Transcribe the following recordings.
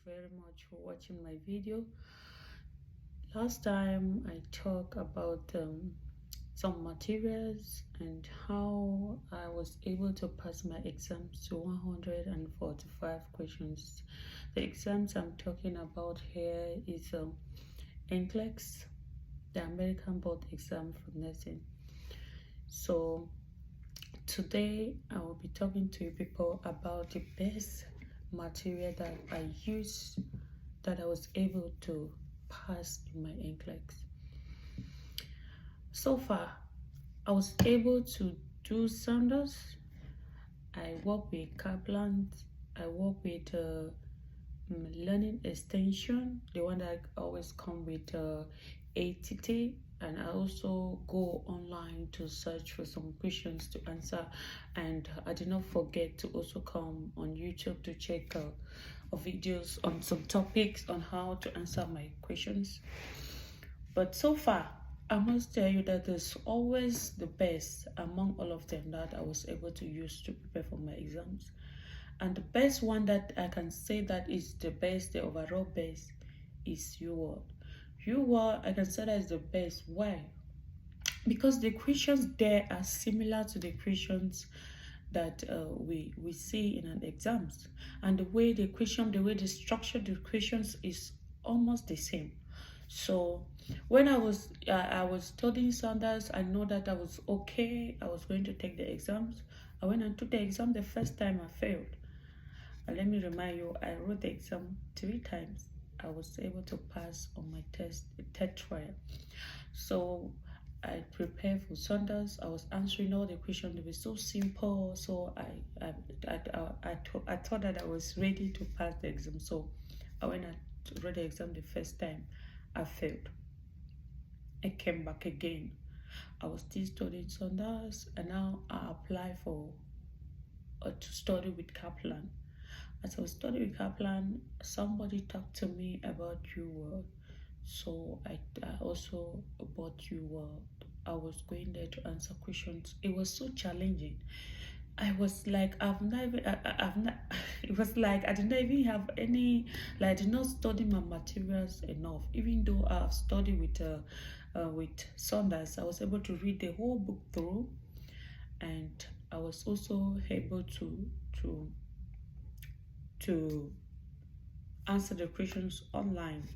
very much for watching my video. Last time I talked about some materials and how I was able to pass my exams to 145 questions. The exams I'm talking about here is ENCLEX, the American Board Exam for Nursing. So today I will be talking to you people about the best material that I used, that I was able to pass in my ENCLEX. So far, I was able to do Sanders. I work with Kaplan. I work with learning extension, the one that always come with ATT, and I also go online to search for some questions to answer. And I did not forget to also come on YouTube to check videos on some topics on how to answer my questions. But so far, I must tell you that there's always the best among all of them that I was able to use to prepare for my exams. And the best one that I can say that is the best, the overall best, is uworld. Uworld, I can say that is the best. Why? Because the questions there are similar to the questions that we see in an exams, and the way the structure the questions is almost the same. So when I was studying Sanders, I know that I was okay. I was going to take the exams. I went and took the exam. The first time I failed. And let me remind you, I wrote the exam 3 times. I was able to pass on my third trial. So I prepared for Sanders. I was answering all the questions. They were so simple. So I thought that I was ready to pass the exam. So I went and wrote the exam the first time. I failed. I came back again. I was still studying Sanders, and now I apply for to study with Kaplan. As I was studying with Kaplan, somebody talked to me about uworld. So I also bought uworld. I was going there to answer questions. It was so challenging. I was like, I've not. It was like I did not even have any. Like I did not study my materials enough. Even though I've studied with Saunders, I was able to read the whole book through, and I was also able to answer the questions online.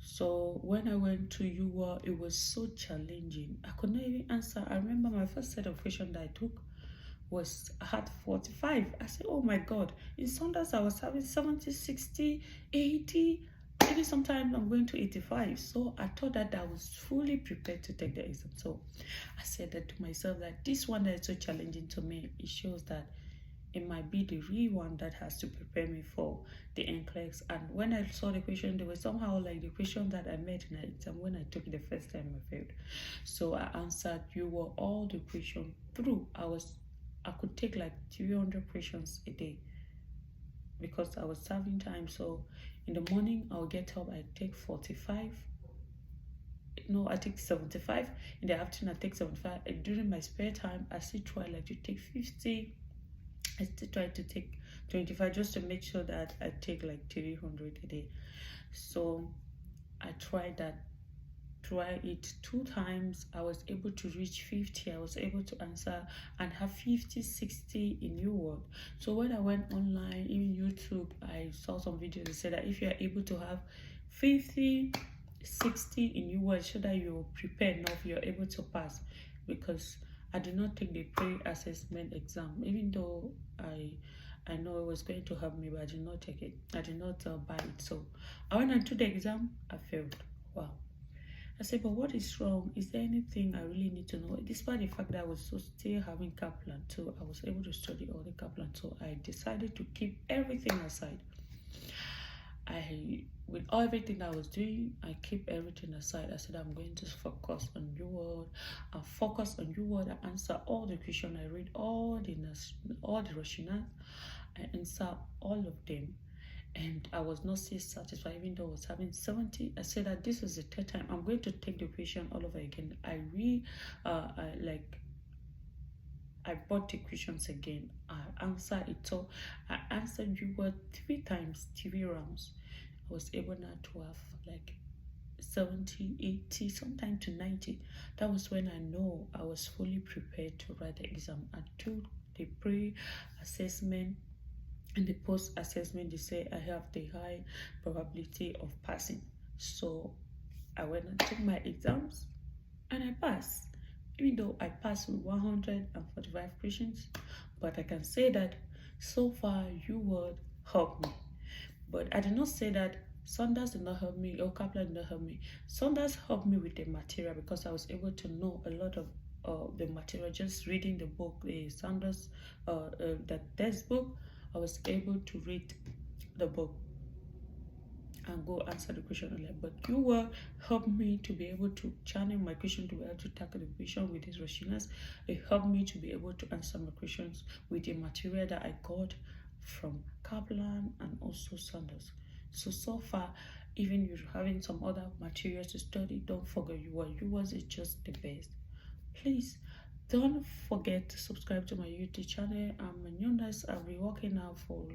So when I went to uworld, it was so challenging. I could not even answer. I remember my first set of questions that I took was I had 45. I said, oh my God, in Sanders I was having 70, 60, 80, maybe sometimes I'm going to 85. So I thought that I was fully prepared to take the exam. So I said that to myself, that this one that is so challenging to me, it shows that it might be the real one that has to prepare me for the ENCLEX. And when I saw the question, they were somehow like the question that I met in the exam when I took it the first time I failed. So I answered all the questions through. I could take like 300 questions a day because I was serving time. So in the morning, I'll get up, I take 45. No, I take 75. In the afternoon, I take 75. And during my spare time, I still try like to take 50. I still try to take 25 just to make sure that I take like 300 a day. So I tried it 2 times. I was able to reach 50. I was able to answer and have 50, 60 in uworld. So when I went online, even YouTube, I saw some videos that said that if you are able to have 50, 60 in uworld, so that you're prepared enough, you're able to pass. Because I did not take the pre-assessment exam, even though I know it was going to help me, but I did not take it. I did not buy it. So I went and took the exam. I failed. Wow. I said, but what is wrong? Is there anything I really need to know? Despite the fact that I was still having Kaplan too, I was able to study all the Kaplan. So I decided to keep everything aside. With everything I was doing, I keep everything aside. I said, I'm going to focus on uworld. I focus on uworld. I answer all the questions. I read all the rationale. I answer all of them. And I was not still satisfied, even though I was having 70. I said that this is the third time. I'm going to take the question all over again. I bought the questions again. I answered it. So I answered uworld 3 times, 3 rounds. I was able now to have like 70, 80, sometimes to 90. That was when I know I was fully prepared to write the exam. I took the pre-assessment and the post-assessment. They say I have the high probability of passing. So I went and took my exams and I passed. Even though I passed with 145 questions, but I can say that so far uworld helped me. But I did not say that Saunders did not help me or Kaplan did not help me. Saunders helped me with the material because I was able to know a lot of the material just reading the book, the Saunders, the textbook. I was able to read the book and go answer the question online. But you will help me to be able to channel my question, to be able to tackle the question with these rationals. It helped me to be able to answer my questions with the material that I got from Kaplan and also Saunders. So far, even you're having some other materials to study, don't forget yours is just the best. Please don't forget to subscribe to my YouTube channel. I'm a new nurse. I've been working now for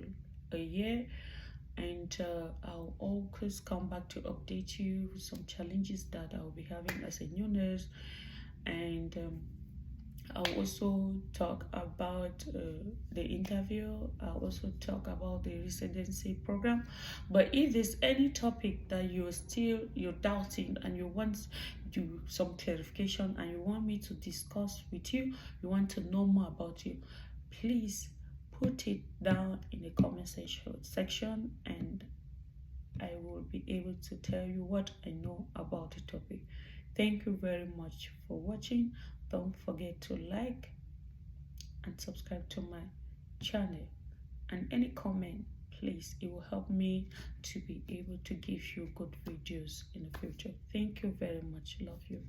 a year, and I'll always come back to update you with some challenges that I'll be having as a new nurse. And I'll also talk about the interview. I'll also talk about the residency program. But if there's any topic that you're doubting and you want do some clarification and you want me to discuss with you, you want to know more about you, please put it down in the comment section, and I will be able to tell you what I know about the topic. Thank you very much for watching. Don't forget to like and subscribe to my channel, and any comment, please, it will help me to be able to give you good videos in the future. Thank you very much. Love you.